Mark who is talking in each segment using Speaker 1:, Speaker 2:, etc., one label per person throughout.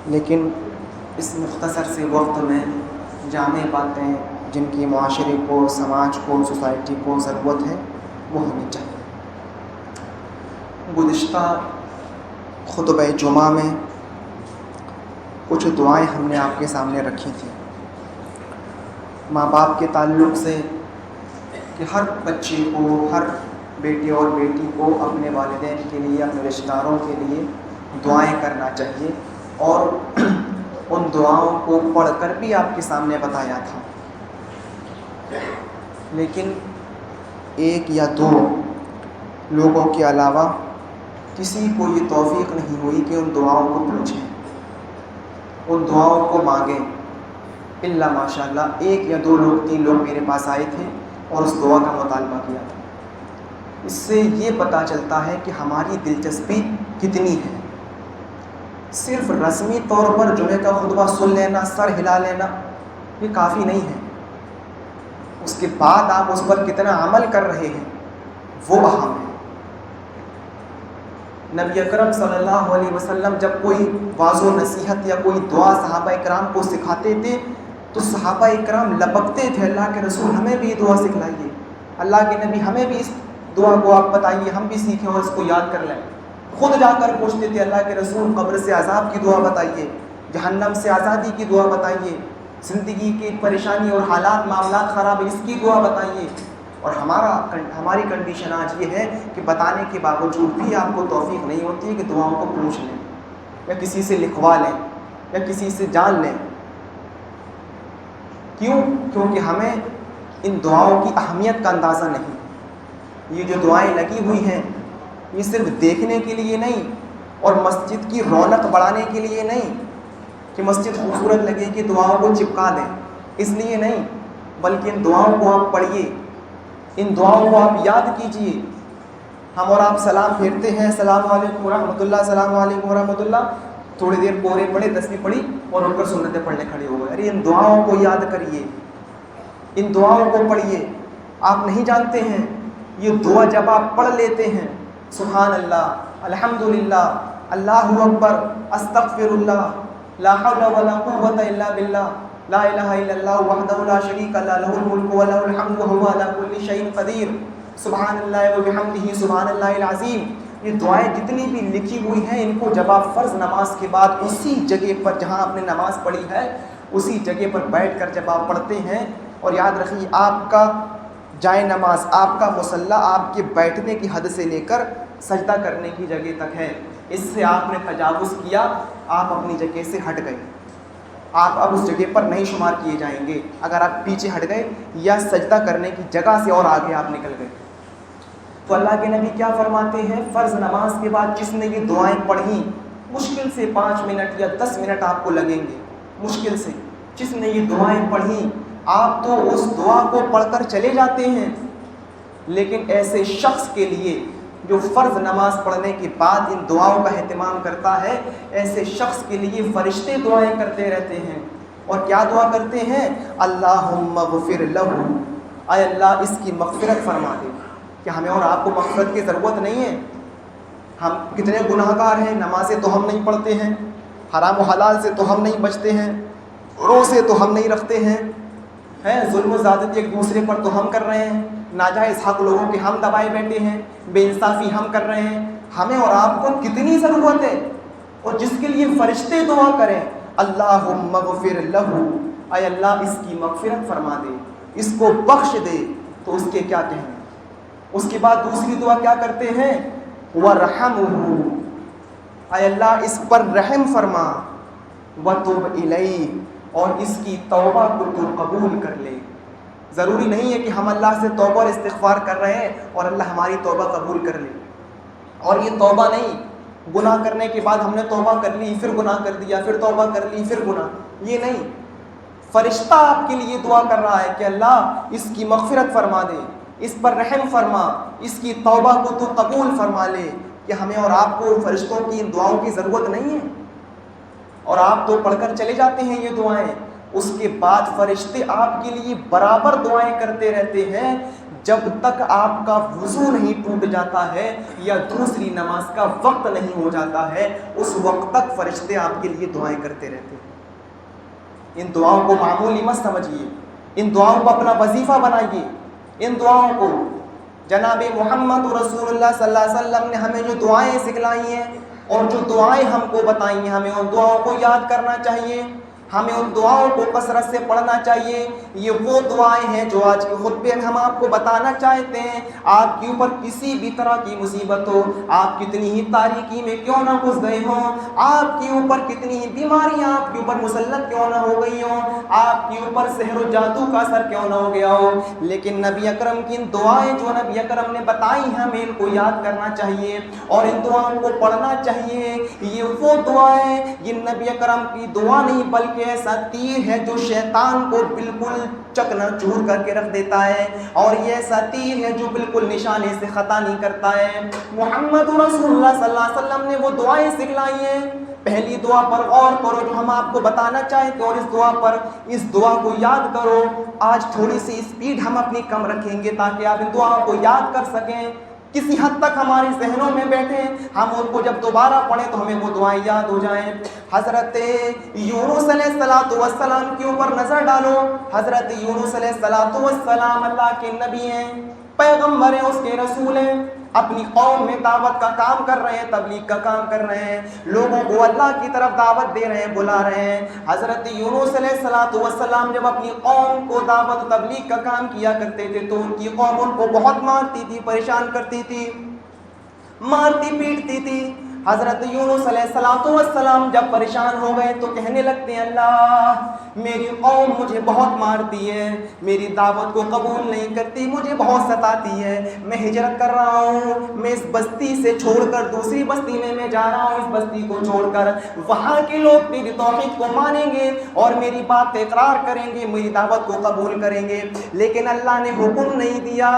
Speaker 1: لیکن اس مختصر سے وقت میں جامع باتیں جن کی معاشرے کو، سماج کو، سوسائٹی کو ضرورت ہے وہ ہونی چاہیے۔ گزشتہ خطبہ جمعہ میں کچھ دعائیں ہم نے آپ کے سامنے رکھی تھیں ماں باپ کے تعلق سے، کہ ہر بچے کو، ہر بیٹے اور بیٹی کو اپنے والدین کے لیے، اپنے رشتہ داروں کے لیے دعائیں کرنا چاہیے، اور ان دعاؤں کو پڑھ کر بھی آپ کے سامنے بتایا تھا۔ لیکن ایک یا دو لوگوں کے علاوہ کسی کو یہ توفیق نہیں ہوئی کہ ان دعاؤں کو پوچھیں، ان دعاؤں کو مانگیں، الا ماشاء اللہ ایک یا دو لوگ، 3 لوگ میرے پاس آئے تھے اور اس دعا کا مطالبہ کیا تھا۔ اس سے یہ پتہ چلتا ہے کہ ہماری دلچسپی کتنی ہے۔ صرف رسمی طور پر جمعہ کا خطبہ سن لینا، سر ہلا لینا، یہ کافی نہیں ہے۔ اس کے بعد آپ اس پر کتنا عمل کر رہے ہیں وہ اہم ہے۔ نبی اکرم صلی اللہ علیہ وسلم جب کوئی واعظ و نصیحت یا کوئی دعا صحابہ اکرام کو سکھاتے تھے تو صحابہ اکرام لپکتے تھے، اللہ کے رسول ہمیں بھی یہ دعا سکھلائیے، اللہ کے نبی ہمیں بھی اس دعا کو آپ بتائیے، ہم بھی سیکھیں اور اس کو یاد کر لیں۔ خود جا کر پوچھتے تھے، اللہ کے رسول قبر سے عذاب کی دعا بتائیے، جہنم سے آزادی کی دعا بتائیے، زندگی کی پریشانی اور حالات معاملات خراب ہے اس کی دعا بتائیے۔ اور ہماری کنڈیشن آج یہ ہے کہ بتانے کے باوجود بھی آپ کو توفیق نہیں ہوتی ہے کہ دعاؤں کو پوچھ لیں یا کسی سے لکھوا لیں یا کسی سے جان لیں۔ کیوں؟ کیونکہ ہمیں ان دعاؤں کی اہمیت کا اندازہ نہیں۔ یہ جو دعائیں لگی ہوئی ہیں یہ صرف دیکھنے کے لیے نہیں اور مسجد کی رونق بڑھانے کے لیے نہیں کہ مسجد خوبصورت لگے کہ دعاؤں کو چپکا دیں، اس لیے نہیں، بلکہ ان دعاؤں کو آپ پڑھیے، ان دعاؤں کو آپ یاد کیجئے۔ ہم اور آپ سلام پھیرتے ہیں، السلام علیکم ورحمۃ اللہ، السلام علیکم ورحمۃ اللہ، تھوڑی دیر پورے پڑھے، 10ویں پڑھی اور اٹھ کر سنتیں پڑھنے کھڑے ہو گئے۔ ارے ان دعاؤں کو یاد کریے، ان دعاؤں کو پڑھیے۔ آپ نہیں جانتے ہیں یہ دعا جب آپ پڑھ لیتے ہیں، سبحان اللہ، الحمدللہ، اللہ اکبر، استغفر اللہ، لا حول ولا قوة الا باللہ، لا الہ الا اللہ وحدہ لا شریک لہ، لہ الملک و لہ الحمد وہو علی کل شیء قدیر، سبحان اللہ وبحمدہ، سبحان اللہ العظیم۔ یہ دعائیں جتنی بھی لکھی ہوئی ہیں ان کو جب آپ فرض نماز کے بعد اسی جگہ پر جہاں آپ نے نماز پڑھی ہے اسی جگہ پر بیٹھ کر جب آپ پڑھتے ہیں، اور یاد رکھیے آپ کا جائے نماز، آپ کا مصلی آپ کے بیٹھنے کی حد سے لے کر سجدہ کرنے کی جگہ تک ہے، اس سے آپ نے تجاوز کیا، آپ اپنی جگہ سے ہٹ گئے، آپ اب اس جگہ پر نہیں شمار کیے جائیں گے اگر آپ پیچھے ہٹ گئے یا سجدہ کرنے کی جگہ سے اور آگے آپ نکل گئے۔ تو اللہ کے نبی کیا فرماتے ہیں، فرض نماز کے بعد جس نے یہ دعائیں پڑھیں، مشکل سے 5 منٹ یا 10 منٹ آپ کو لگیں گے، مشکل سے، جس نے یہ دعائیں پڑھیں، آپ تو اس دعا کو پڑھ کر چلے جاتے ہیں، لیکن ایسے شخص کے لیے جو فرض نماز پڑھنے کے بعد ان دعاؤں کا اہتمام کرتا ہے، ایسے شخص کے لیے فرشتے دعائیں کرتے رہتے ہیں، اور کیا دعا کرتے ہیں، اللہم اغفر لہ، اے اللہ اس کی مغفرت فرما دے۔ کہ ہمیں اور آپ کو مغفرت کی ضرورت نہیں ہے؟ ہم کتنے گناہ گار ہیں، نمازیں تو ہم نہیں پڑھتے ہیں، حرام و حلال سے تو ہم نہیں بچتے ہیں، روزے تو ہم نہیں رکھتے ہیں، ظلم و زیادتی ایک دوسرے پر تو ہم کر رہے ہیں، ناجائز حق لوگوں کے ہم دبائے بیٹھے ہیں، بے انصافی ہم کر رہے ہیں۔ ہمیں اور آپ کو کتنی ضرورت ہے، اور جس کے لیے فرشتے دعا کریں، اللہم اغفر لہ، اے اللہ اس کی مغفرت فرما دے، اس کو بخش دے، تو اس کے کیا کہیں۔ اس کے بعد دوسری دعا کیا کرتے ہیں، وَرْحَمْهُ، اے اللہ اس پر رحم فرما، وَتُبْ إِلَيْهِ، اور اس کی توبہ کو تو قبول کر لے۔ ضروری نہیں ہے کہ ہم اللہ سے توبہ اور استغفار کر رہے ہیں اور اللہ ہماری توبہ قبول کر لے، اور یہ توبہ نہیں، گناہ کرنے کے بعد ہم نے توبہ کر لی، پھر گناہ کر دیا، پھر توبہ کر لی، پھر گناہ، یہ نہیں۔ فرشتہ آپ کے لیے دعا کر رہا ہے کہ اللہ اس کی مغفرت فرما دے، اس پر رحم فرما، اس کی توبہ کو تو قبول فرما لے۔ کہ ہمیں اور آپ کو فرشتوں کی ان دعاؤں کی ضرورت نہیں ہے، اور آپ تو پڑھ کر چلے جاتے ہیں یہ دعائیں، اس کے بعد فرشتے آپ کے لیے برابر دعائیں کرتے رہتے ہیں جب تک آپ کا وضو نہیں ٹوٹ جاتا ہے یا دوسری نماز کا وقت نہیں ہو جاتا ہے، اس وقت تک فرشتے آپ کے لیے دعائیں کرتے رہتے ہیں۔ ان دعاؤں کو معمولی مت سمجھیے، ان دعاؤں کو اپنا وظیفہ بنائیے۔ ان دعاؤں کو جناب محمد رسول اللہ صلی اللہ علیہ وسلم نے ہمیں جو دعائیں سکھلائی ہیں اور جو دعائیں ہم کو بتائی ہیں، ہمیں ان دعاؤں کو یاد کرنا چاہیے، ہمیں ان دعاؤں کو کثرت سے پڑھنا چاہیے۔ یہ وہ دعائیں ہیں جو آج کے خطبے میں ہم آپ کو بتانا چاہتے ہیں۔ آپ کے اوپر کسی بھی طرح کی مصیبت ہو، آپ کتنی ہی تاریکی میں کیوں نہ گھس گئے ہوں، آپ کے اوپر کتنی ہی بیماریاں آپ کے اوپر مسلط کیوں نہ ہو گئی ہوں، آپ کے اوپر سحر و جادو کا اثر کیوں نہ ہو گیا ہو، لیکن نبی اکرم کی ان دعائیں جو نبی اکرم نے بتائی ہیں، ہمیں ان کو یاد کرنا چاہیے اور ان دعاؤں کو پڑھنا چاہیے۔ یہ وہ دعائیں، یہ نبی اکرم کی دعا نہیں بلکہ ایسا تیر ہے جو شیطان کو بالکل چکنا چور کر کے رکھ دیتا ہے، اور یہ ایسا تیر ہے جو بالکل نشانے سے خطا نہیں کرتا ہے۔ محمد رسول اللہ صلی اللہ علیہ وسلم نے وہ دعائیں سکھلائی ہیں۔ پہلی دعا پر غور کرو جو ہم آپ کو بتانا چاہتے ہیں، اور اس دعا کو یاد کرو۔ آج تھوڑی سی اسپیڈ ہم اپنی کم رکھیں گے تاکہ آپ ان دعاؤں کو یاد کر سکیں، کسی حد تک ہمارے ذہنوں میں بیٹھیں، ہم ان کو جب دوبارہ پڑھیں تو ہمیں وہ دعائیں یاد ہو جائیں۔ حضرت یونس علیہ السلام کے اوپر نظر ڈالو۔ حضرت یونس علیہ السلام اللہ کے نبی ہیں، پیغمبر ہیں، اس کے رسول ہیں، اپنی قوم میں دعوت کا کام کر رہے ہیں، تبلیغ کا کام کر رہے ہیں، لوگوں کو اللہ کی طرف دعوت دے رہے ہیں، بلا رہے ہیں۔ حضرت یونس علیہ السلام جب اپنی قوم کو دعوت و تبلیغ کا کام کیا کرتے تھے تو ان کی قوم ان کو بہت مارتی تھی، پریشان کرتی تھی، مارتی پیٹتی تھی۔ حضرت یونس علیہ السلام جب پریشان ہو گئے تو کہنے لگتے ہیں، اللہ میری قوم مجھے بہت مارتی ہے، میری دعوت کو قبول نہیں کرتی، مجھے بہت ستاتی ہے، میں ہجرت کر رہا ہوں، میں اس بستی سے چھوڑ کر دوسری بستی میں جا رہا ہوں، اس بستی کو چھوڑ کر وہاں کے لوگ میری توحید کو مانیں گے اور میری بات پہ اقرار کریں گے، میری دعوت کو قبول کریں گے۔ لیکن اللہ نے حکم نہیں دیا،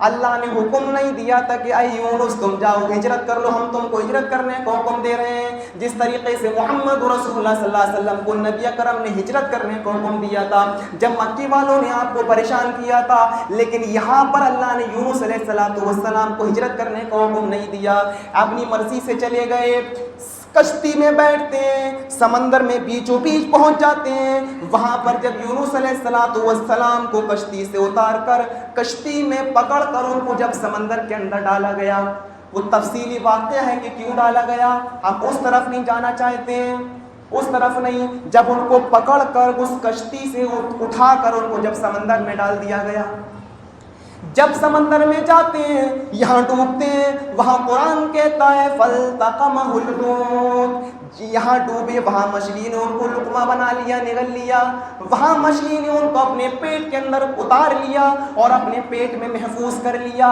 Speaker 1: اللہ نے حکم نہیں دیا تھا کہ اے یونس تم جاؤ ہجرت کر لو، ہم تم کو ہجرت کرنے کو حکم دے رہے ہیں۔ جس طریقے سے محمد رسول اللہ صلی اللہ علیہ وسلم کو نبی اکرم نے ہجرت کرنے کو حکم دیا تھا جب مکی والوں نے آپ کو پریشان کیا تھا، لیکن یہاں پر اللہ نے یونس علیہ السلام کو ہجرت کرنے کو حکم نہیں دیا، اپنی مرضی سے چلے گئے، کشتی میں بیٹھتے ہیں، سمندر میں بیچوں بیچ پہنچ جاتے ہیں۔ وہاں پر جب یونس علیہ السلام کو کشتی سے اتار کر کشتی میں پکڑ کر ان کو جب سمندر کے اندر ڈالا گیا، وہ تفصیلی واقعہ ہے کہ کیوں ڈالا گیا، ہم اس طرف نہیں جانا چاہتے ہیں، اس طرف نہیں۔ جب ان کو پکڑ کر اس کشتی سے اٹھا کر ان کو جب سمندر میں ڈال دیا گیا، جب سمندر میں جاتے ہیں، یہاں ڈوبتے ہیں، وہاں قرآن کہتا ہے فَالْتَقَمَهُ الْحُوتُ، یہاں ڈوبے، وہاں مچھلی نے ان کو لقمہ بنا لیا، نگل لیا، وہاں مچھلی نے ان کو اپنے پیٹ کے اندر اتار لیا اور اپنے پیٹ میں محفوظ کر لیا۔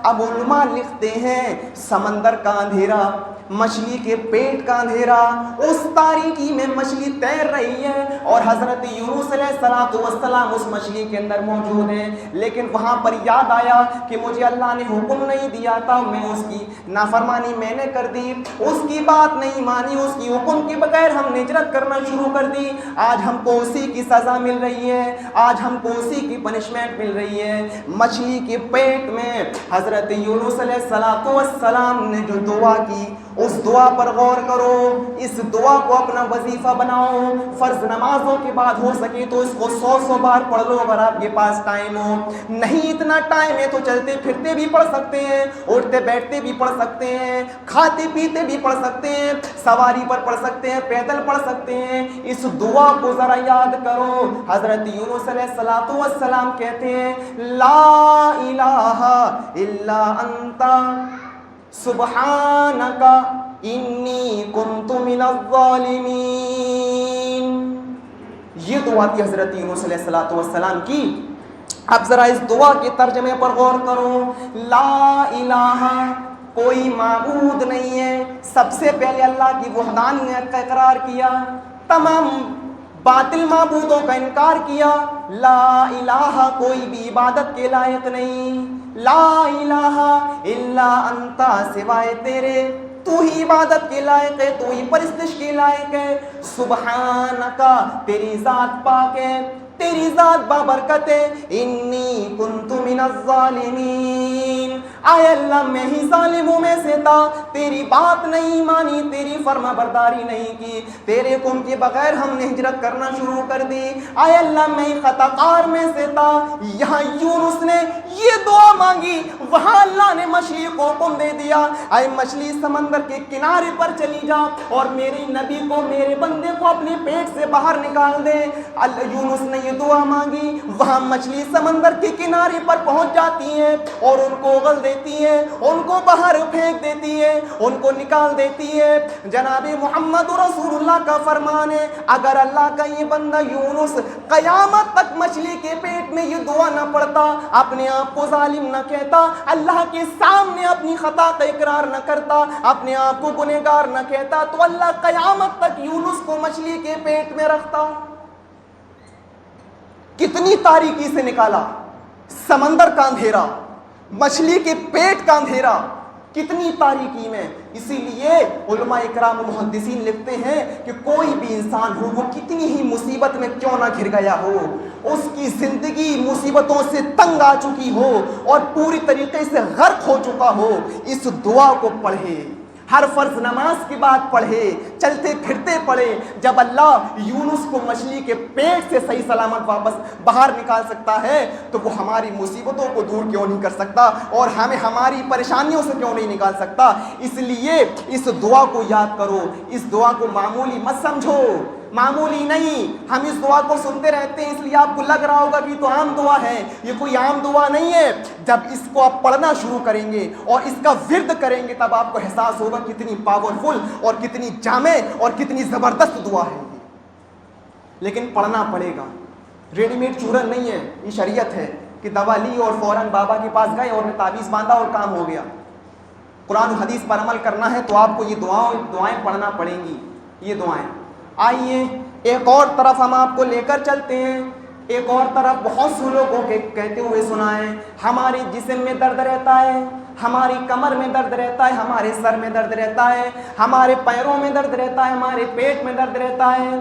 Speaker 1: اب علماء لکھتے ہیں سمندر کا اندھیرا، مچھلی کے پیٹ کا اندھیرا، اس تاریکی میں مچھلی تیر رہی ہے اور حضرت یونس علیہ السلام اس مچھلی کے اندر موجود ہیں، لیکن وہاں پر یاد آیا کہ مجھے اللہ نے حکم نہیں دیا تھا، میں اس کی نافرمانی میں نے کر دی، اس کی بات نہیں مانی، اس کی حکم کے بغیر ہم نے ہجرت کرنا شروع کر دی، آج ہم کو اسی کی سزا مل رہی ہے، آج ہم کو اسی کی پنشمنٹ مل رہی ہے۔ مچھلی کے پیٹ میں حضرت یونس علیہ السلام نے جو دعا کی، اس دعا پر غور کرو، اس دعا کو اپنا وظیفہ بناؤ، فرض نمازوں کے بعد ہو سکے تو اس کو 100 بار پڑھ لو اگر آپ کے پاس ٹائم ہو، نہیں اتنا ٹائم ہے تو چلتے پھرتے بھی پڑھ سکتے ہیں، اٹھتے بیٹھتے بھی پڑھ سکتے ہیں، کھاتے پیتے بھی پڑھ سکتے ہیں، سواری پر پڑھ سکتے ہیں، پیدل پڑھ سکتے ہیں۔ اس دعا کو ذرا یاد کرو۔ حضرت یونس علیہ السلام کہتے ہیں لا الہ الا انت سبحانک انی کنت من الظالمین۔ یہ دعا تھی حضرت یونس علیہ السلام کی۔ اب ذرا اس دعا کے ترجمے پر غور کرو۔ لا الہ، کوئی معبود نہیں ہے، سب سے پہلے اللہ کی وحدانیت کا اقرار کیا، تمام باطل معبودوں کا انکار کیا۔ لا الہ، کوئی بھی عبادت کے لائق نہیں، لا الہ الا انت، سوائے تیرے، تو ہی عبادت کے لائق ہے، تو ہی پرستش کے لائق ہے، سبحانک، تیری ذات پاک ہے، تیری ذات بابرکت ہے، انی کنت من الظالمین، آئے اللہ میں ہی ظالموں میں سے تھا، تیری بات نہیں مانی، تیری فرما برداری نہیں کی، تیرے حکم کے بغیر ہم نے ہجرت کرنا شروع کر دی، آئے اللہ میں ہی خطا کار میں سے تھا۔ یہاں یونس نے یہ دعا مانگی، وہاں اللہ نے مچھلی کو حکم دے دیا، اے مچھلی سمندر کے کنارے پر چلی جا اور میرے نبی کو، میرے بندے کو اپنے پیٹ سے باہر نکال دے۔ یونس نے یہ دعا مانگی، وہاں مچھلی سمندر کے کنارے پر پہنچ جاتی ہے اور ان کو اگل دیتی ہے، ان کو باہر پھینک دیتی ہے، ان کو نکال دیتی ہے۔ جناب محمد رسول اللہ کا فرمان ہے، اگر اللہ کا یہ بندہ یونس قیامت تک مچھلی کے پیٹ میں یہ دعا نہ پڑتا، اپنے آپ کو ظالم نہ کہتا، اللہ کے سامنے اپنی خطا کا اقرار نہ کرتا، اپنے آپ کو گنہگار نہ کہتا، تو اللہ قیامت تک یونس کو مچھلی کے پیٹ میں رکھتا۔ کتنی تاریکی سے نکالا، سمندر کا اندھیرا، مچھلی کے پیٹ کا اندھیرا، کتنی تاریکی میں۔ اسی لیے علماء اکرام و محدثین لکھتے ہیں کہ کوئی بھی انسان ہو، وہ کتنی ہی مصیبت میں کیوں نہ گھر گیا ہو، اس کی زندگی مصیبتوں سے تنگ آ چکی ہو اور پوری طریقے سے غرق ہو چکا ہو، اس دعا کو پڑھے، ہر فرض نماز کے بعد پڑھے، چلتے پھرتے پڑھے۔ جب اللہ یونس کو مچھلی کے پیٹ سے صحیح سلامت واپس باہر نکال سکتا ہے تو وہ ہماری مصیبتوں کو دور کیوں نہیں کر سکتا اور ہمیں ہماری پریشانیوں سے کیوں نہیں نکال سکتا۔ اس لیے اس دعا کو یاد کرو، اس دعا کو معمولی مت سمجھو، معمولی نہیں۔ ہم اس دعا کو سنتے رہتے ہیں، اس لیے آپ کو لگ رہا ہوگا کہ یہ تو عام دعا ہے، یہ کوئی عام دعا نہیں ہے۔ جب اس کو آپ پڑھنا شروع کریں گے اور اس کا ورد کریں گے تب آپ کو احساس ہوگا کتنی پاورفل اور کتنی جامع اور کتنی زبردست دعا ہے یہ۔ لیکن پڑھنا پڑے گا، ریڈی میڈ چورن نہیں ہے، یہ شریعت ہے کہ دوا لی اور فوراً بابا کے پاس گئے اور نے تعویذ باندھا اور کام ہو گیا۔ قرآن و حدیث پر عمل کرنا ہے تو آپ کو یہ دعائیں پڑھنا پڑیں گی، یہ دعائیں۔ آئیے ایک اور طرف ہم آپ کو لے کر چلتے ہیں، ایک اور طرف بہت سے لوگوں کے کہتے ہوئے سنائیں، ہمارے جسم میں درد رہتا ہے، ہماری کمر میں درد رہتا ہے، ہمارے سر میں درد رہتا ہے، ہمارے پیروں میں درد رہتا ہے، ہمارے پیٹ میں درد رہتا ہے،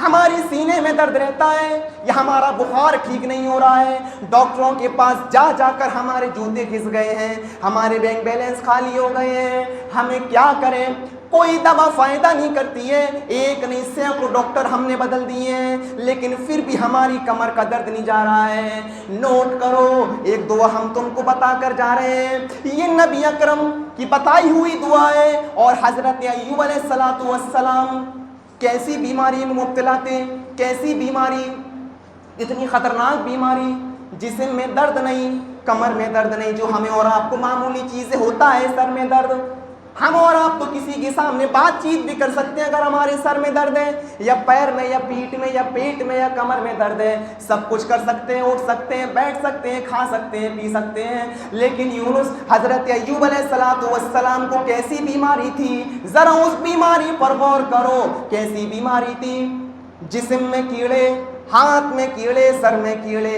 Speaker 1: ہماری سینے میں درد رہتا ہے، یا ہمارا بخار ٹھیک نہیں ہو رہا ہے، ڈاکٹروں کے پاس جا جا کر ہمارے جوتے گھس گئے ہیں، ہمارے بینک بیلنس خالی ہو گئے ہیں، ہمیں کیا کریں؟ کوئی دوا فائدہ نہیں کرتی ہے، ایک نہیں سینکڑوں ڈاکٹر ہم نے بدل دیے ہیں، لیکن پھر بھی ہماری کمر کا درد نہیں جا رہا ہے۔ نوٹ کرو، ایک دعا ہم تم کو بتا کر جا رہے ہیں، یہ نبی اکرم کی بتائی ہوئی دعا ہے، اور حضرت ایوب علیہ السلام کیسی بیماری میں مبتلا تھے، کیسی بیماری، اتنی خطرناک بیماری، جسم میں درد نہیں، کمر میں درد نہیں، جو ہمیں اور آپ کو معمولی چیزیں ہوتا ہے، سر میں درد، ہم اور آپ تو کسی کے سامنے بات چیت بھی کر سکتے ہیں اگر ہمارے سر میں درد ہے، یا پیر میں، یا پیٹھ میں، یا پیٹ میں، یا کمر میں درد ہے، سب کچھ کر سکتے ہیں، اٹھ سکتے ہیں، بیٹھ سکتے ہیں، کھا سکتے ہیں، پی سکتے ہیں۔ لیکن یونس حضرت ایوب علیہ السلام کو کیسی بیماری تھی، ذرا اس بیماری پر غور کرو، کیسی بیماری تھی؟ جسم میں کیڑے، ہاتھ میں کیڑے، سر میں کیڑے،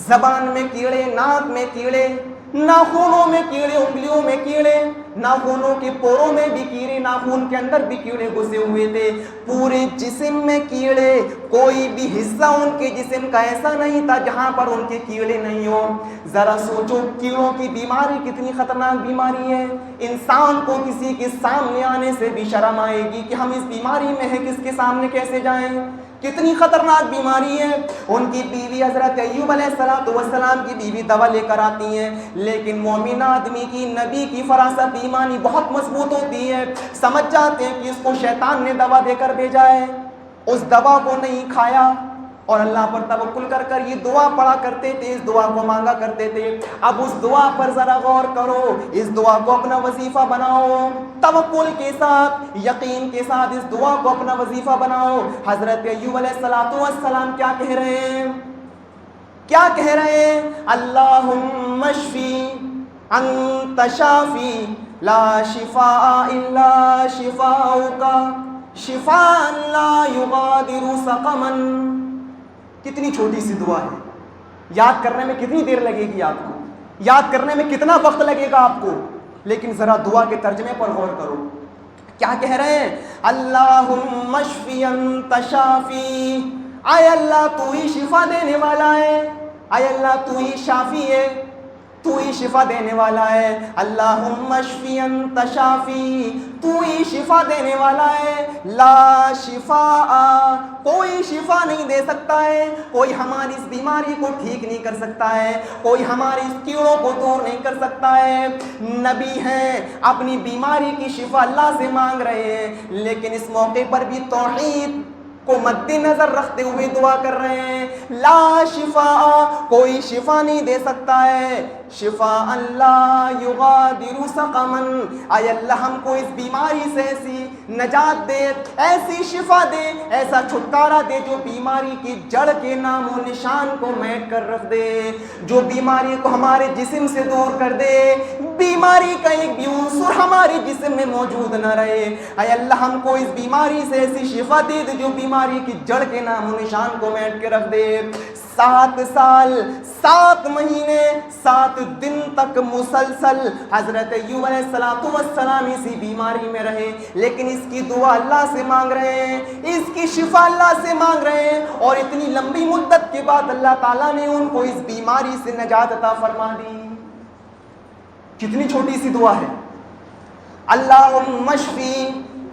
Speaker 1: زبان میں کیڑے، ناک میں کیڑے، ناخنوں میں کیڑے، انگلیوں میں کیڑے، ناخنوں کے پوروں میں بھی کیڑے، ناخن کے اندر بھی کیڑے گھسے ہوئے تھے، پورے جسم میں کیڑے، کوئی بھی حصہ ان کے جسم کا ایسا نہیں تھا جہاں پر ان کے کیڑے نہیں ہو۔ ذرا سوچو کیڑوں کی بیماری کتنی خطرناک بیماری ہے، انسان کو کسی کے سامنے آنے سے بھی شرم آئے گی کہ ہم اس بیماری میں ہیں، کس کے سامنے کیسے جائیں، کتنی خطرناک بیماری ہے۔ ان کی بیوی حضرت ایوب علیہ السلام کی بیوی دوا لے کر آتی ہیں، لیکن مومن آدمی کی، نبی کی فراست ایمانی بہت مضبوط ہوتی ہے، سمجھ جاتے ہیں کہ اس کو شیطان نے دوا دے کر بھیجا ہے، اس دوا کو نہیں کھایا اور اللہ پر توکل کر کر یہ دعا پڑھا کرتے تھے، اس دعا کو مانگا کرتے تھے۔ اب اس دعا پر ذرا غور کرو، اس دعا کو اپنا وظیفہ بناؤ، توکل کے ساتھ، یقین کے ساتھ اس دعا کو اپنا وظیفہ بناؤ۔ حضرت ایوب علیہ السلام کیا کہہ رہے ہیں؟ کیا کہہ رہے ہیں؟ اللہم اشفی انت شافی لا شفاء الا شفاؤک شفاء لا یغادر سقما۔ کتنی چھوٹی سی دعا ہے، یاد کرنے میں کتنی دیر لگے گی آپ کو، یاد کرنے میں کتنا وقت لگے گا آپ کو، لیکن ذرا دعا کے ترجمے پر غور کرو۔ کیا کہہ رہے ہیں؟ اللہم اشفی انت شافی، اے اللہ تو ہی شفا دینے والا ہے، اے اللہ تو ہی شافی ہے، تو ہی شفا دینے والا ہے، اللہم اشفی انت شافی، تو ہی شفا دینے والا ہے، لا شفاء، کوئی شفا نہیں دے سکتا ہے، کوئی ہماری اس بیماری کو ٹھیک نہیں کر سکتا ہے، کوئی ہماری اس کیڑوں کو دور نہیں کر سکتا ہے۔ نبی ہیں اپنی بیماری کی شفا اللہ سے مانگ رہے ہیں، لیکن اس موقع پر بھی توحید کو مد نظر رکھتے ہوئے دعا کر رہے ہیں، لا شفاء، کوئی شفا نہیں دے سکتا ہے، شفاء لا یغادر سقما، اے اللہ ہم کو اس بیماری سے ایسی نجات دے، ایسی شفا دے، ایسا چھٹکارا دے جو بیماری کی جڑ کے نام و نشان کو میٹ کر رکھ دے، جو بیماری کو ہمارے جسم سے دور کر دے، بیماری کا ایک بھی عنصر ہمارے جسم میں موجود نہ رہے۔ اے اللہ ہم کو اس بیماری سے ایسی شفا دے دے جو بیماری کی جڑ کے نام و نشان کو میٹ کے رکھ دے۔ 7 سال 7 مہینے 7 دن تک مسلسل حضرت ایوب علیہ السلام اسی بیماری میں رہے، لیکن اس کی دعا اللہ سے مانگ رہے ہیں، اس کی شفا اللہ سے مانگ رہے ہیں، اور اتنی لمبی مدت کے بعد اللہ تعالیٰ نے ان کو اس بیماری سے نجات عطا فرما دی۔ کتنی چھوٹی سی دعا ہے، اللہم اشفی،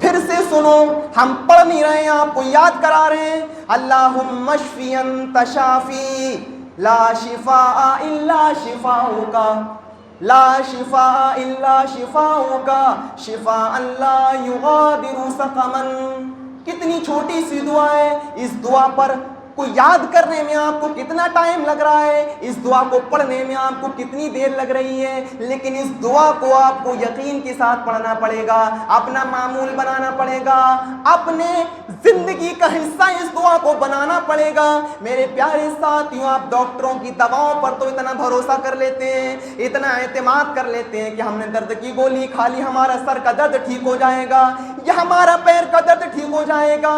Speaker 1: پھر سے سنو، ہم پڑھ نہیں رہے ہیں، آپ کو یاد کرا رہے ہیں، اللہم اشفی انت شافی، لا شفاء الا شفاؤک، لا شفاء الا شفاؤک، شفاء لا یغادر سقما۔ کتنی چھوٹی سی دعا ہے، اس دعا پر کو یاد کرنے میں آپ کو کتنا ٹائم لگ رہا ہے، اس دعا کو پڑھنے میں آپ کو کتنی دیر لگ رہی ہے، لیکن اس دعا کو آپ کو یقین کے ساتھ پڑھنا پڑے گا، اپنا معمول بنانا پڑے گا، اپنے زندگی کا حصہ اس دعا کو بنانا پڑے گا۔ میرے پیارے ساتھیوں، آپ ڈاکٹروں کی دواؤں پر تو اتنا بھروسہ کر لیتے ہیں، اتنا اعتماد کر لیتے ہیں کہ ہم نے درد کی گولی کھا لی، ہمارا سر کا درد ٹھیک ہو جائے گا یا ہمارا پیر کا درد ٹھیک ہو جائے گا۔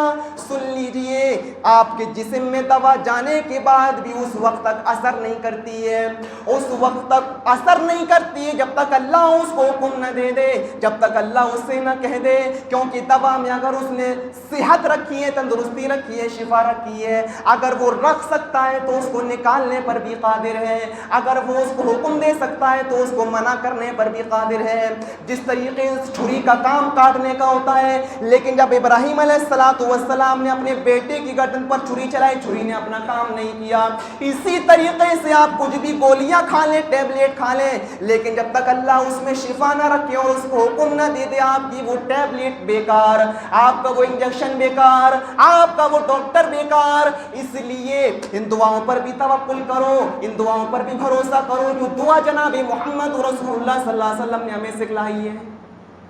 Speaker 1: سن لیجئے، آپ کے جسم میں دوا جانے کے بعد بھی اس وقت تک اثر نہیں کرتی ہے، اس وقت تک اثر نہیں کرتی ہے جب تک اللہ اس کو حکم نہ دے دے، جب تک اللہ اس سے نہ کہہ دے، کیونکہ دوا میں اگر اس نے صحت رکھی ہے، تندرستی رکھی ہے، شفا رکھی ہے، اگر وہ رکھ سکتا ہے تو اس کو نکالنے پر بھی قادر ہے، اگر وہ اس کو حکم دے سکتا ہے تو اس کو منع کرنے پر بھی قادر ہے۔ جس طریقے سے چھری کا کام کاٹنے کا ہوتا ہے، لیکن جب ابراہیم علیہ السلام نے اپنے بیٹے کی گردن پر چھری چلائی، چھری نے اپنا کام نہیں کیا۔ اسی طریقے سے آپ کچھ بھی گولیاں کھا لیں، ٹیبلیٹ کھا لیں، لیکن جب تک اللہ اس میں شفا نہ رکھے اور اس کو حکم نہ دے دے، آپ کی وہ ٹیبلیٹ بیکار، آپ کا وہ انجیکشن بیکار، آپ کا وہ ڈاکٹر بیکار۔ اس لیے ان دعاؤں پر بھی توکل کرو، ان دعاؤں پر بھی بھروسہ کرو جو دعا جناب محمد رسول اللہ صلی اللہ علیہ وسلم نے ہمیں سکھلائی ہے۔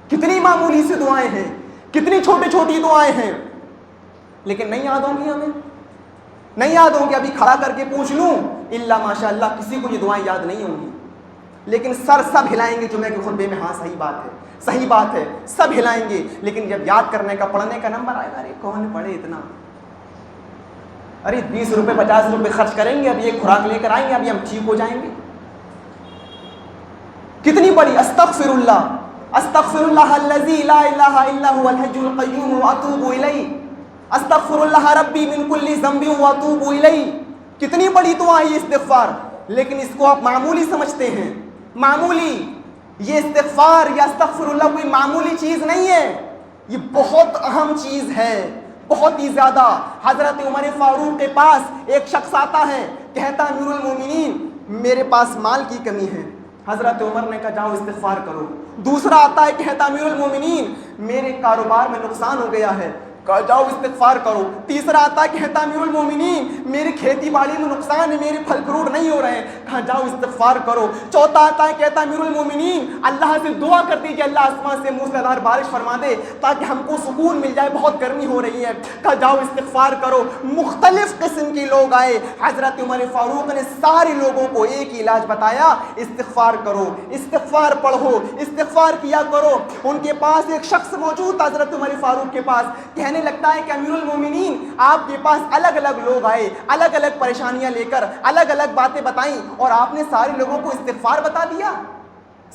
Speaker 1: کتنی معمولی سی دعائیں ہیں، کتنی چھوٹی چھوٹی دعائیں ہیں، لیکن نہیں یاد ہوں گی ہمیں، نہیں یاد ہوں گی۔ ابھی کھڑا کر کے پوچھ لوں، الا ماشاء اللہ کسی کو یہ دعائیں یاد نہیں ہوں گی، لیکن سر سب ہلائیں گے جمعے کے خطبے میں، ہاں صحیح بات ہے، صحیح بات ہے، سب ہلائیں گے، لیکن جب یاد کرنے کا، پڑھنے کا نمبر آئے گا، ارے کون پڑھے اتنا، ارے 20 روپے 50 روپے خرچ کریں گے، ابھی ایک خوراک لے کر آئیں گے، ابھی ہم ٹھیک ہو جائیں گے۔ کتنی بڑی استغفر اللہ، استغفر اللہ الذی لا الہ الا هو الحی القیوم واتوب الیہ، استغفر اللہ ربی من کل ذنب واتوب الیہ۔ کتنی بڑی دعا ہے استغفار، لیکن اس کو آپ معمولی سمجھتے ہیں، معمولی۔ یہ استغفار یا استغفر اللہ کوئی معمولی چیز نہیں ہے، یہ بہت اہم چیز ہے، بہت ہی زیادہ۔ حضرت عمر فاروق کے پاس ایک شخص آتا ہے، کہتا امیر المومنین میرے پاس مال کی کمی ہے، حضرت عمر نے کہا جاؤ استغفار کرو۔ دوسرا آتا ہے، کہتا امیر المومنین میرے کاروبار میں نقصان ہو گیا ہے، کہا جاؤ استغفار کرو۔ تیسرا آتا ہے، کہتا امیر المومنین میری کھیتی باڑی میں نقصان ہے، میرے پھل فروٹ نہیں ہو رہے ہیں، کہا جاؤ استغفار کرو۔ چوتھا آتا ہے، کہتا امیر المومنین اللہ سے دعا کر دیجیے اللہ آسمان سے موسلادھار بارش فرما دے تاکہ ہم کو سکون مل جائے، بہت گرمی ہو رہی ہے، کہا جاؤ استغفار کرو۔ مختلف قسم کے لوگ آئے، حضرت عمر فاروق نے سارے لوگوں کو ایک ہی علاج بتایا، استغفار کرو، استغفار پڑھو، استغفار کیا کرو۔ ان کے پاس ایک شخص موجود تھا حضرت عمر فاروق کے پاس، کہنے لگتا ہے کہ امیر المومنین آپ کے پاس الگ الگ لوگ آئے، الگ الگ پریشانیاں لے کر، الگ الگ باتیں بتائیں، اور آپ نے سارے لوگوں کو استغفار بتا دیا۔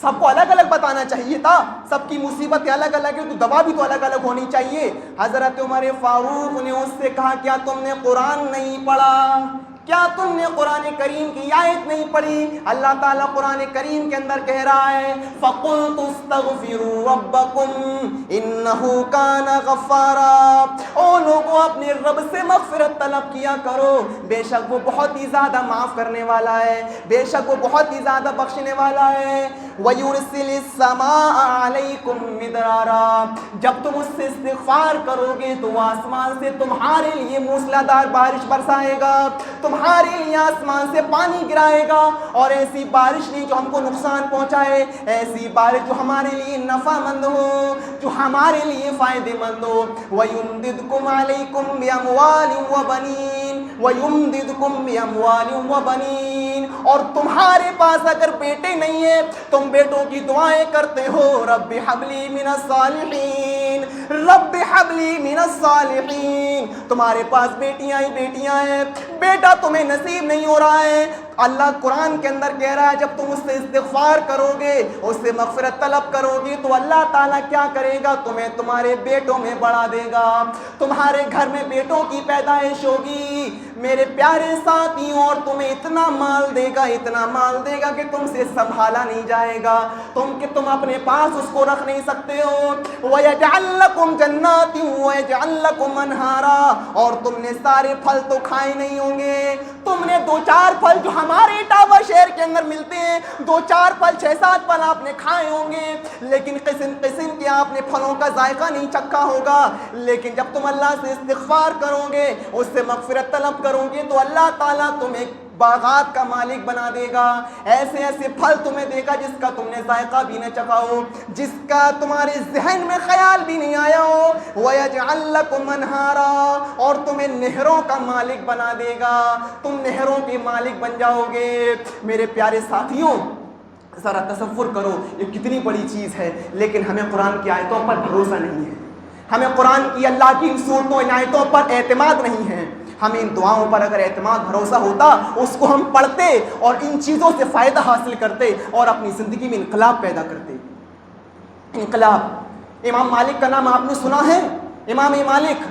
Speaker 1: سب کو الگ الگ بتانا چاہیے تھا، سب کی مصیبتیں الگ الگ ہیں تو دوا بھی تو الگ الگ ہونی چاہیے۔ حضرت عمر فاروق نے اس سے کہا کیا تم نے قرآن نہیں پڑھا؟ کیا تم نے قرآن کریم کی آیت نہیں پڑھی؟ اللہ تعالیٰ قرآن کریم کے اندر کہہ رہا ہے فَقُلْتُ اسْتَغْفِرُوا رَبَّكُمْ إِنَّهُ كَانَ غَفَّارًا۔ او لوگوں اپنے رب سے مغفرت طلب کیا کرو، بے شک وہ بہت ہی زیادہ معاف کرنے والا ہے، بے شک وہ بہت ہی زیادہ بخشنے والا ہے۔ وَيُرْسِلِ السَّمَاءَ عَلَيْكُمْ مِدْرَارًا۔ جب تم اس سے استغفار کرو گے تو وہ آسمان سے تمہارے لیے موسلادھار بارش برسائے گا، تمہارے لیے آسمان سے پانی گرائے گا، اور ایسی بارش نہیں جو ہم کو نقصان پہنچائے، ایسی بارش جو ہمارے لیے نفع مند ہو، جو ہمارے لیے فائدے مند ہو۔ وَيُمْدِدْكُمْ عَلَيْكُمْ بِأَمْوَالٍ وَبَنِينَ وَيُمْدِدْكُمْ بِأَمْوَالٍ وَبَنِينَ۔ اور تمہارے پاس اگر بیٹے نہیں ہیں، تم بیٹوں کی دعائیں کرتے ہو رب حب لی من الصالحین، رب حب لی من الصالحین۔ تمہارے پاس بیٹیاں ہی بیٹیاں ہیں، بیٹا تمہیں نصیب نہیں ہو رہا ہے، اللہ قرآن کے اندر کہہ رہا ہے جب تم اس سے استغفار کرو گے، اس سے مغفرت طلب کرو گے تو اللہ تعالیٰ کیا کرے گا؟ تمہیں تمہارے بیٹوں میں بڑھا دے گا، تمہارے گھر میں بیٹوں کی پیدائش ہوگی میرے پیارے ساتھیوں، اور تمہیں اتنا مال دے گا، اتنا مال دے گا کہ تم سے سنبھالا نہیں جائے گا، تم اپنے پاس اس کو رکھ نہیں سکتے ہو۔ وَيَجْعَلْ لَكُمْ جَنَّاتٍ وَيَجْعَلْ لَكُمْ أَنْهَارًا۔ اور تم نے سارے پھل تو کھائے نہیں ہوں گے، تم نے دو چار پھل جو ہمارے اٹاوا شہر کے اندر ملتے ہیں، دو چار پھل 6-7 پھل آپ نے کھائے ہوں گے، لیکن قسم قسم کے آپ نے پھلوں کا ذائقہ نہیں چکھا ہوگا۔ لیکن جب تم اللہ سے استغفار کرو گے، اس سے مغفرت طلب کرو گے تو اللہ تعالیٰ تمہیں باغات کا مالک بنا دے گا، ایسے ایسے پھل تمہیں دے گا جس کا تم نے ذائقہ بھی نہ چکھا ہو، جس کا تمہارے ذہن میں خیال بھی نہیں آیا ہو۔ وَيَجْعَلْ لَكُمْ أَنْهَارًا۔ اور تمہیں نہروں کا مالک بنا دے گا، تم نہروں کے مالک بن جاؤ گے۔ میرے پیارے ساتھیوں، ذرا تصور کرو یہ کتنی بڑی چیز ہے، لیکن ہمیں قرآن کی آیتوں پر بھروسہ نہیں ہے، ہمیں قرآن کی اللہ کی ان صورتوں ان آیتوں پر اعتماد نہیں ہے۔ ہمیں ان دعاؤں پر اگر اعتماد بھروسہ ہوتا، اس کو ہم پڑھتے اور ان چیزوں سے فائدہ حاصل کرتے اور اپنی زندگی میں انقلاب پیدا کرتے۔ انقلاب، امام مالک کا نام آپ نے سنا ہے؟ امام مالک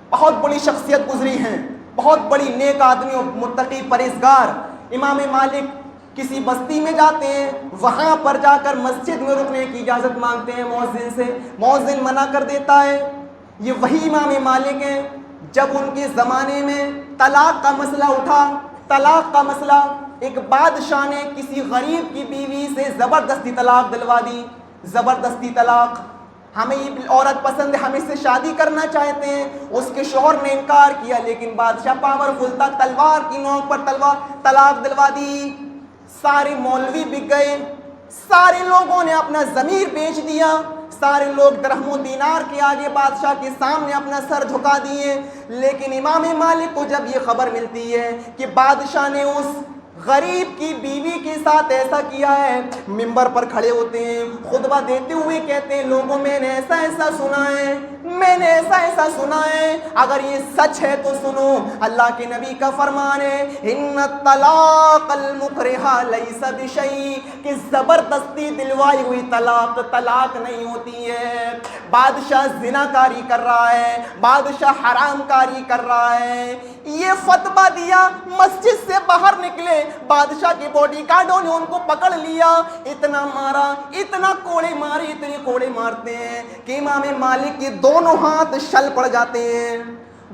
Speaker 1: بہت بڑی شخصیت گزری ہیں، بہت بڑی نیک آدمی اور متقی پرہیزگار۔ امام مالک کسی بستی میں جاتے ہیں، وہاں پر جا کر مسجد میں رکنے کی اجازت مانگتے ہیں مؤذن سے، مؤذن منع کر دیتا ہے۔ یہ وہی امام مالک ہیں جب ان کے زمانے میں طلاق کا مسئلہ اٹھا، طلاق کا مسئلہ، ایک بادشاہ نے کسی غریب کی بیوی سے زبردستی طلاق دلوا دی، زبردستی طلاق، ہمیں یہ عورت پسند ہے، ہم اس سے شادی کرنا چاہتے ہیں۔ اس کے شوہر نے انکار کیا، لیکن بادشاہ پاورفل تھا، تلوار کی نوک پر طلاق دلوا دی۔ سارے مولوی بک گئے، سارے لوگوں نے اپنا ضمیر بیچ دیا، سارے لوگ درہم و دینار کے آگے بادشاہ کے سامنے اپنا سر جھکا دیے۔ لیکن امام مالک کو جب یہ خبر ملتی ہے کہ بادشاہ نے اس غریب کی بیوی کے ساتھ ایسا کیا ہے، منبر پر کھڑے ہوتے ہیں، خطبہ دیتے ہوئے کہتے ہیں لوگوں میں نے ایسا ایسا سنا ہے، میں نے ایسا ایسا سنا ہے، اگر یہ سچ ہے تو سنو۔ اللہ کے نبی کا فرمان ہے ان الطلاق المکرہ لیس بشیء، کہ زبردستی دلوائی ہوئی طلاق طلاق نہیں ہوتی ہے۔ بادشاہ زنا کاری کر رہا ہے، بادشاہ حرام کاری کر رہا ہے، یہ فتویٰ دیا، مسجد سے باہر نکلے، بادشاہ کے باڈی گارڈوں نے ان کو پکڑ لیا، اتنا مارا، اتنا کوڑے مارے، اتنے کوڑے مارتے ہیں کہ امام مالک کے دونوں ہاتھ شل پڑ جاتے ہیں،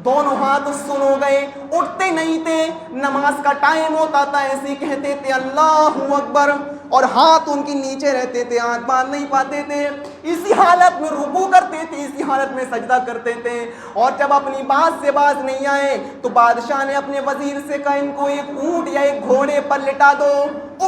Speaker 1: دونوں ہاتھ سن ہو گئے، اٹھتے نہیں تھے، نماز کا ٹائم ہوتا تھا ایسے کہتے تھے اللہ اکبر، اور ہاتھ ان کے نیچے رہتے تھے، ہاتھ باندھ نہیں پاتے تھے، اسی حالت میں رکوع کرتے تھے، اسی حالت میں سجدہ کرتے تھے۔ اور جب اپنی بات سے باز نہیں آئے تو بادشاہ نے اپنے وزیر سے کہا ان کو ایک اونٹ یا ایک گھوڑے پر لٹا دو،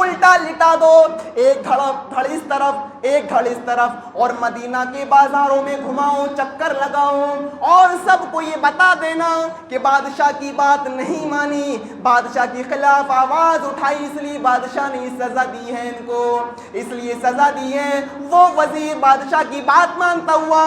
Speaker 1: الٹا لٹا دو، ایک دھڑ اس طرف ایک دھڑ اس طرف، اور مدینہ کے بازاروں میں گھماؤ، چکر لگاؤ، اور سب کو یہ بتا دینا کہ بادشاہ کی بات نہیں مانی، بادشاہ کے خلاف آواز اٹھائی، اس لیے بادشاہ نے سزا دی ہے ان کو، اس لیے سزا دی ہے۔ وہ وزیر بادشاہ کی بات مانتا ہوا،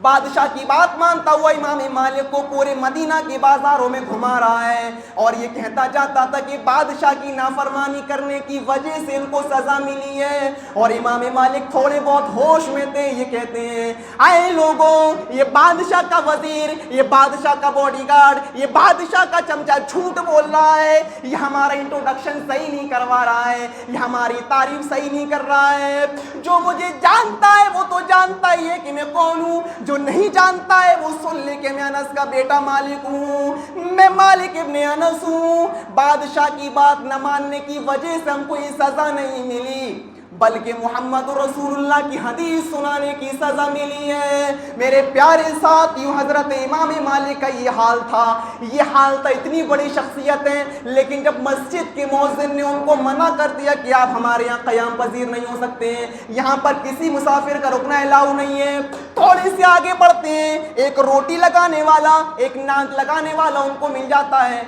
Speaker 1: بادشاہ کی بات مانتا ہوا امام مالک کو پورے مدینہ کے بازاروں میں گھما رہا ہے اور یہ کہتا جاتا تھا کہ بادشاہ کی نافرمانی کرنے کی وجہ سے ان کو سزا ملی ہے. اور امام مالک تھوڑے بہت ہوش میں تھے. یہ کہتے ہیں اے لوگوں, یہ بادشاہ کا وزیر, یہ بادشاہ کا باڈی گارڈ, یہ بادشاہ کا چمچہ جھوٹ بول رہا ہے, یہ ہمارا انٹروڈکشن صحیح نہیں کروا رہا ہے, یہ ہماری تعریف صحیح نہیں کر رہا ہے. جو مجھے جانتا ہے وہ تو جانتا ہی ہے کہ میں کون ہوں, جو نہیں جانتا ہے وہ سن لے کہ میں انس کا بیٹا مالک ہوں, میں مالک ابن انس ہوں. بادشاہ کی بات نہ ماننے کی وجہ سے ہم کو یہ سزا نہیں ملی, بلکہ محمد رسول اللہ کی حدیث سنانے کی سزا ملی ہے. میرے پیارے ساتھیوں, حضرت امام مالک کا یہ حال تھا. یہ حال تھا, اتنی بڑی شخصیت ہے, لیکن جب مسجد کے مؤذن نے ان کو منع کر دیا کہ آپ ہمارے یہاں قیام پذیر نہیں ہو سکتے ہیں, یہاں پر کسی مسافر کا رکنا الاؤ نہیں ہے, تھوڑے سے آگے بڑھتے ہیں, ایک روٹی لگانے والا, ایک نان لگانے والا ان کو مل جاتا ہے.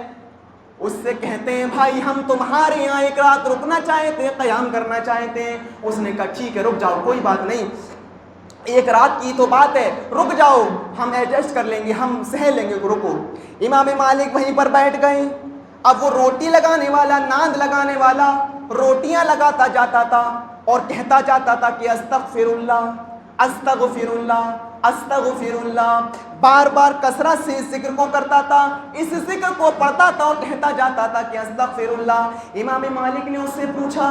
Speaker 1: اس سے کہتے ہیں بھائی ہم تمہارے یہاں ایک رات رکنا چاہتے ہیں, قیام کرنا چاہتے ہیں. اس نے کہا ٹھیک ہے رک جاؤ, کوئی بات نہیں, ایک رات کی تو بات ہے, رک جاؤ, ہم ایڈجسٹ کر لیں گے, ہم سہ لیں گے, رکو. امام مالک وہیں پر بیٹھ گئے. اب وہ روٹی لگانے والا, ناند لگانے والا روٹیاں لگاتا جاتا تھا اور کہتا جاتا تھا کہ استغفر اللہ, استغفر اللہ, استغفر اللہ. بار بار کثرت سے اس ذکر کو کرتا تھا, اس ذکر کو پڑھتا تھا اور کہتا جاتا تھا کہ استغفر اللہ. امام مالک نے اس سے پوچھا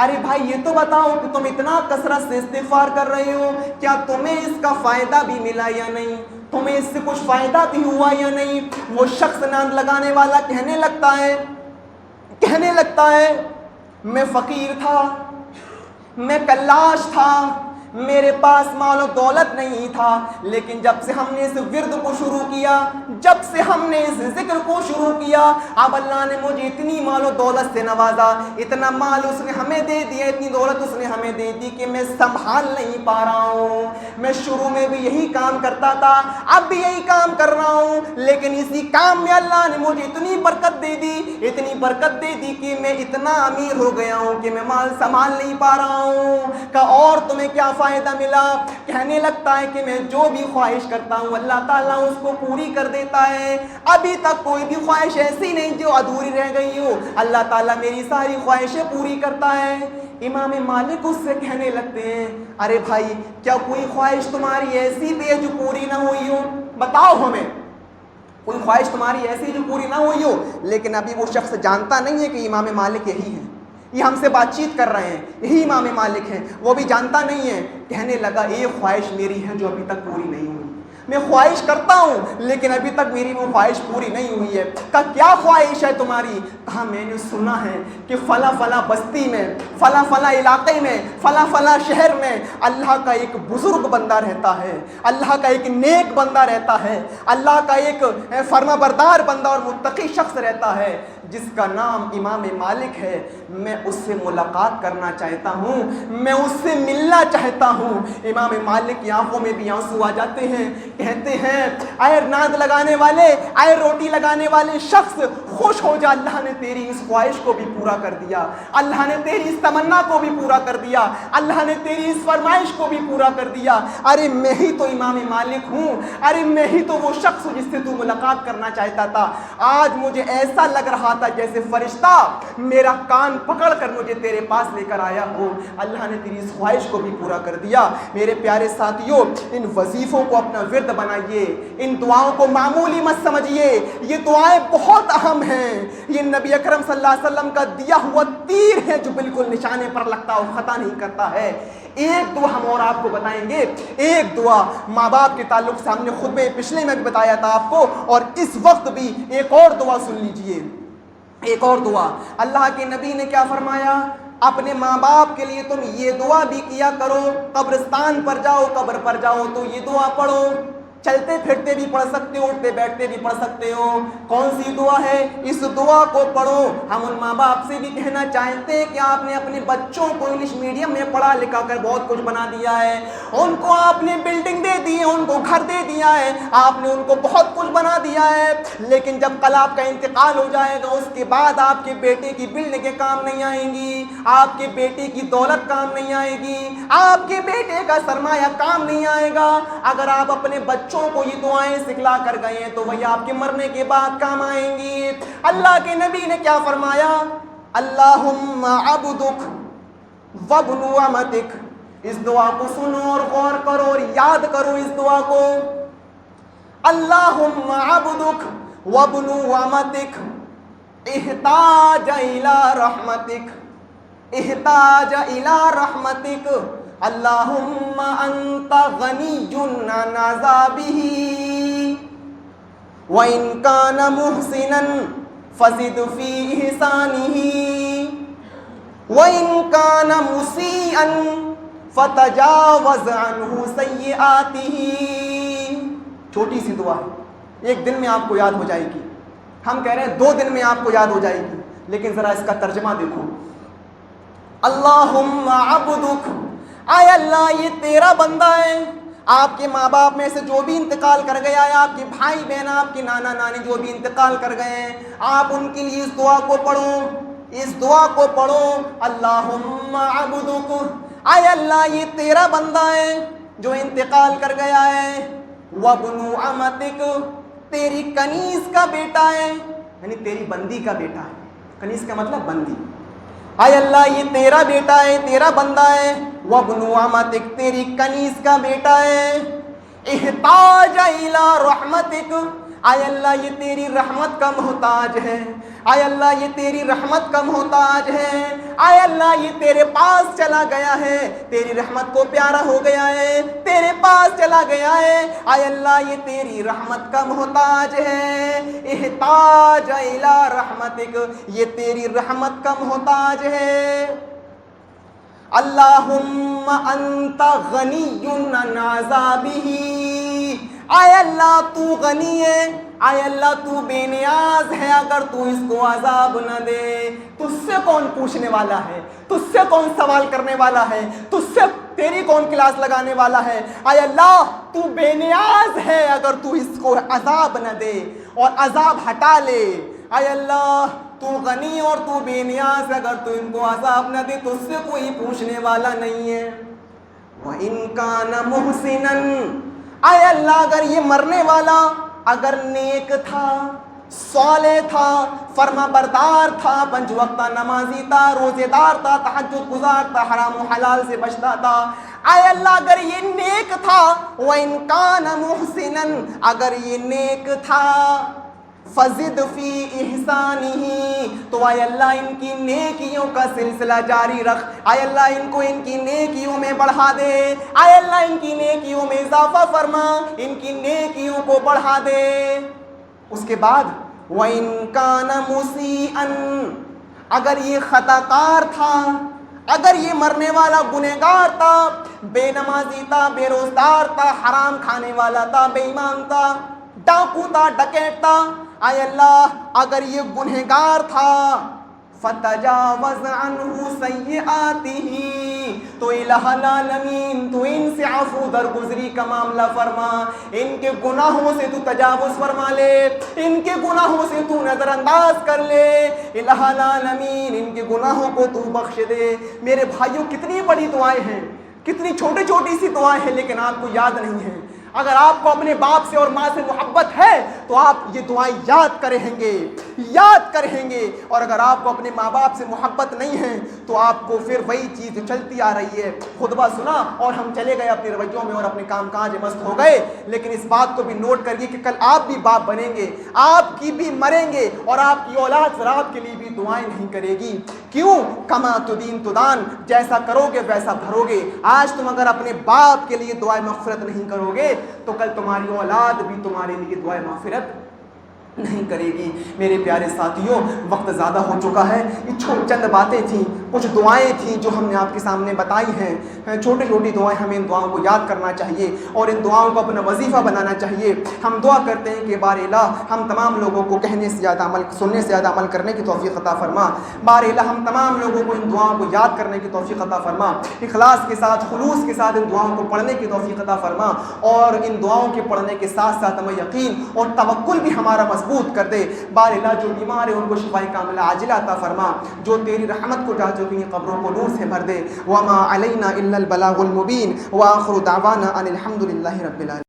Speaker 1: ارے بھائی یہ تو بتاؤ کہ تم اتنا کثرت سے استغفار کر رہے ہو, کیا تمہیں اس کا فائدہ بھی ملا یا نہیں, تمہیں اس سے کچھ فائدہ بھی ہوا یا نہیں. وہ شخص ناند لگانے والا کہنے لگتا ہے میں فقیر تھا, میں کلاش تھا, میرے پاس مال و دولت نہیں تھا, لیکن جب سے ہم نے اس ورد کو شروع کیا, جب سے ہم نے اس ذکر کو شروع کیا, اب اللہ نے مجھے اتنی مال و دولت سے نوازا, اتنا مال اس نے ہمیں دے دیا, اتنی دولت اس نے ہمیں دے دی کہ میں سنبھال نہیں پا رہا ہوں. میں شروع میں بھی یہی کام کرتا تھا, اب بھی یہی کام کر رہا ہوں, لیکن اسی کام میں اللہ نے مجھے اتنی برکت دے دی, اتنی برکت دے دی کہ میں اتنا امیر ہو گیا ہوں کہ میں مال سنبھال نہیں پا رہا ہوں. کہ اور تمہیں کیا فائدہ ملا. کہنے لگتا ہے کہ میں جو بھی خواہش کرتا ہوں اللہ تعالیٰ اس کو پوری کر دیتا ہے, ابھی تک کوئی بھی خواہش ایسی نہیں جو ادھوری رہ گئی ہو, اللہ تعالیٰ میری ساری خواہشیں پوری کرتا ہے. امام مالک اس سے کہنے لگتے ہیں ارے بھائی کیا کوئی خواہش تمہاری ایسی بھی ہے جو پوری نہ ہوئی ہو, بتاؤ ہمیں کوئی خواہش تمہاری ایسی جو پوری نہ ہوئی ہو. لیکن ابھی وہ شخص جانتا نہیں ہے کہ امام مالک یہی ہے, یہ ہم سے بات چیت کر رہے ہیں, یہی امام مالک ہیں, وہ بھی جانتا نہیں ہے. کہنے لگا ایک خواہش میری ہے جو ابھی تک پوری نہیں ہوئی, میں خواہش کرتا ہوں لیکن ابھی تک میری وہ خواہش پوری نہیں ہوئی ہے. کہا کیا خواہش ہے تمہاری؟ کہا میں نے سنا ہے کہ فلاں فلاں بستی میں, فلاں فلاں علاقے میں, فلاں فلاں شہر میں اللہ کا ایک بزرگ بندہ رہتا ہے, اللہ کا ایک نیک بندہ رہتا ہے, اللہ کا ایک فرما بردار بندہ اور متقی شخص رہتا ہے جس کا نام امام مالک ہے. میں اس سے ملاقات کرنا چاہتا ہوں, میں اس سے ملنا چاہتا ہوں. امام مالک کی آنکھوں میں بھی آنسو آ جاتے ہیں. کہتے ہیں اے ناند لگانے والے, اے روٹی لگانے والے شخص, خوش ہو جا, اللہ نے تیری اس خواہش کو بھی پورا کر دیا, اللہ نے تیری اس تمنا کو بھی پورا کر دیا, اللہ نے تیری اس فرمائش کو بھی پورا کر دیا. ارے میں ہی تو امام مالک ہوں, ارے میں ہی تو وہ شخص ہوں جس سے تو ملاقات کرنا چاہتا تھا. آج مجھے ایسا لگ رہا تھا جیسے فرشتہ میرا کان پکڑ کر مجھے تیرے پاس لے کر آیا ہو. اللہ نے تیری اس خواہش کو بھی پورا کر دیا. میرے پیارے ساتھیوں, ان وظیفوں کو اپنا ورد بنائیے, ان دعاؤں کو معمولی مت سمجھیے, یہ دعائیں بہت اہم ہیں. یہ نبی اکرم صلی اللہ علیہ وسلم کا دیا ہوا تیر ہے جو بالکل نشانے پر لگتا اور خطا نہیں کرتا ہے. ایک دعا ہم اور آپ کو بتائیں گے, ایک دعا ماں باپ کے تعلق سے ہم نے خطبے پچھلے میں بھی بتایا تھا آپ کو, اور اس وقت بھی ایک اور دعا سن لیجئے. ایک اور دعا, اللہ کے نبی نے کیا فرمایا, اپنے ماں باپ کے لیے تم یہ دعا بھی کیا کرو, قبرستان پر جاؤ, قبر پر جاؤ تو یہ دعا پڑھو, چلتے پھرتے بھی پڑھ سکتے ہو, اٹھتے بیٹھتے بھی پڑھ سکتے ہو. کون سی دعا ہے؟ اس دعا کو پڑھو. ہم ان ماں باپ سے بھی کہنا چاہتے ہیں کہ آپ نے اپنے بچوں کو انگلش میڈیم میں پڑھا لکھا کر بہت کچھ بنا دیا ہے, ان کو آپ نے بلڈنگ دے دی ہے, ان کو گھر دے دیا ہے, آپ نے ان کو بہت کچھ بنا دیا ہے. لیکن جب کل آپ کا انتقال ہو جائے گا، اس کے بعد آپ کے بیٹے کی بلڈنگیں کام نہیں آئیں گی، آپ کے بیٹے کی دولت کام نہیں آئے گی، آپ کے بیٹے کا سرمایہ کام نہیں آئے گا۔ اگر آپ اپنے بچوں کو یہ دعائیں سکھلا کر گئے ہیں تو وہی آپ کے مرنے کے بعد کام آئیں گی۔ اللہ کے نبی نے کیا فرمایا؟ اللہم عبدک وابن امتک۔ اس دعا کو سنو اور غور کرو اور یاد کرو اس دعا کو۔ اللہم عبدک وابن امتک احتاج الی رحمتک، احتاج الی رحمتک، اللہم انت غنی عن عذابہ وَإِن كَانَ مُحْسِنًا فَزِدْ فِي إِحْسَانِهِ وَإِن كَانَ مُسِيئًا فَتَجَاوَزْ عَنْهُ سَيِّئَاتِهِ۔ چھوٹی سی دعا ہے، ایک دن میں آپ کو یاد ہو جائے گی، ہم کہہ رہے ہیں 2 دن میں آپ کو یاد ہو جائے گی، لیکن ذرا اس کا ترجمہ دیکھو۔ اللہم عبدک، اے اللہ یہ تیرا بندہ ہے، آپ کے ماں باپ میں سے جو بھی انتقال کر گیا ہے، آپ کے بھائی بہن، آپ کے نانا نانی جو بھی انتقال کر گئے ہیں، آپ ان کے لیے اس دعا کو پڑھو، اس دعا کو پڑھو۔ اللہم عبدک، اے اللہ یہ تیرا بندہ ہے جو انتقال کر گیا ہے، وابن امتک، تیری کنیز کا بیٹا ہے، یعنی تیری بندی کا بیٹا ہے، کنیز کا مطلب بندی۔ اے اللہ یہ تیرا بیٹا ہے، تیرا بندہ ہے، وابن امتک، تیری کنیز کا بیٹا ہے، احتاج الی رحمتک، اے اللہ یہ تیری رحمت کا محتاج ہے، اے اللہ یہ تیری رحمت کا محتاج ہے، اے اللہ یہ تیرے پاس چلا گیا ہے، تیری رحمت کو پیارا ہو گیا ہے، تیرے پاس چلا گیا ہے، اے اللہ یہ تیری رحمت کا محتاج ہے، احتاج الی رحمتک، یہ تیری رحمت کا محتاج ہے۔ اللہم انت غنی عن عذابہ، اے اللہ تو غنی ہے، اے اللہ تو بے نیاز ہے، اگر تو اس کو عذاب نہ دے تجھ سے کون پوچھنے والا ہے، تجھ سے کون سوال کرنے والا ہے، تجھ سے تیری کون کلاس لگانے والا ہے، اے اللہ تو بے نیاز ہے، اگر تو اس کو عذاب نہ دے اور عذاب ہٹا لے، اے اللہ تو غنی اور تو بے نیاز، اگر تو ان کو عذاب نہ دے تو اس سے کوئی پوچھنے والا نہیں ہے۔ وَإِن كَانَ مُحْسِنًا، اے اللہ اگر یہ مرنے والا اگر نیک تھا، صالح تھا، فرما بردار تھا، 5 وقتہ نمازی تھا، روزے دار تھا، تہجد گزار تھا، حرام و حلال سے بچتا تھا، اے اللہ اگر یہ نیک تھا، وَإِن كَانَ مُحْسِنًا، اگر یہ نیک تھا، فزد فی احسانہ، تو اے اللہ ان کی نیکیوں کا سلسلہ جاری رکھ، اے اللہ ان کو ان کی نیکیوں میں بڑھا دے، اے اللہ ان کی نیکیوں میں اضافہ فرما، ان کی نیکیوں کو بڑھا دے۔ اس کے بعد وَإِن كَانَ مُسِيئًا، اگر یہ خطا کار تھا، اگر یہ مرنے والا گنہگار تھا، بے نمازی تھا، بے روزدار تھا، حرام کھانے والا تھا، بے ایمان تھا، ڈاکو تھا، ڈکیت تھا، اے اللہ اگر یہ گنہگار تھا، فَتَجَاوَزْ عَنْهُ سَيِّئَاتِهِ، تو الہ العالمین تو ان سے عفو درگزری کا معاملہ فرما، ان کے گناہوں سے تو تجاوز فرما لے، ان کے گناہوں سے تو نظر انداز کر لے، الہ العالمین ان کے گناہوں کو تو بخش دے۔ میرے بھائیوں کتنی بڑی دعائیں ہیں، کتنی چھوٹی چھوٹی سی دعائیں ہیں، لیکن آپ کو یاد نہیں ہیں۔ اگر آپ کو اپنے باپ سے اور ماں سے محبت ہے تو آپ یہ دعائیں یاد کریں گے، یاد کریں گے، اور اگر آپ کو اپنے ماں باپ سے محبت نہیں ہے تو آپ کو پھر وہی چیز جو چلتی آ رہی ہے، خطبہ سنا اور ہم چلے گئے اپنے رویوں میں اور اپنے کام کاج میں مست ہو گئے، لیکن اس بات کو بھی نوٹ کریے کہ کل آپ بھی باپ بنیں گے، آپ کی بھی مریں گے، اور آپ کی اولاد پھر آپ کے لیے بھی دعائیں نہیں کرے گی۔ کیوں؟ کما تدین تدان، جیسا کرو گے ویسا بھرو گے۔ آج تم اگر اپنے باپ کے لیے دعائیں مغفرت نہیں کرو گے تو کل تمہاری اولاد بھی تمہارے لیے دعائیں مغفرت نہیں کرے گی۔ میرے پیارے ساتھیوں، وقت زیادہ ہو چکا ہے، یہ چند باتیں تھیں کچھ دعائیں تھیں جو ہم نے آپ کے سامنے بتائی ہیں، چھوٹی چھوٹی دعائیں، ہمیں ان دعاؤں کو یاد کرنا چاہیے اور ان دعاؤں کو اپنا وظیفہ بنانا چاہیے۔ ہم دعا کرتے ہیں کہ بار الہ ہم تمام لوگوں کو کہنے سے زیادہ عمل، سننے سے زیادہ عمل کرنے کی توفیق عطا فرما۔ بار الہ ہم تمام لوگوں کو ان دعاؤں کو یاد کرنے کی توفیق عطا فرما، اخلاص کے ساتھ، خلوص کے ساتھ ان دعاؤں کو پڑھنے کی توفیق عطا فرما، اور ان دعاؤں کے پڑھنے کے ساتھ ساتھ ہمیں یقین اور توکل بھی ہمارا مضبوط کر دے۔ بار الہ جو بیمار ہے ان کو شفاء کاملہ عاجلہ عطا فرما، جو تیری رحمت کو جا چکی ہیں قبروں کو نور سے بھر دے۔ وما علینا الا البلاغ المبین، وآخر دعوانا ان الحمد للہ رب العالمین۔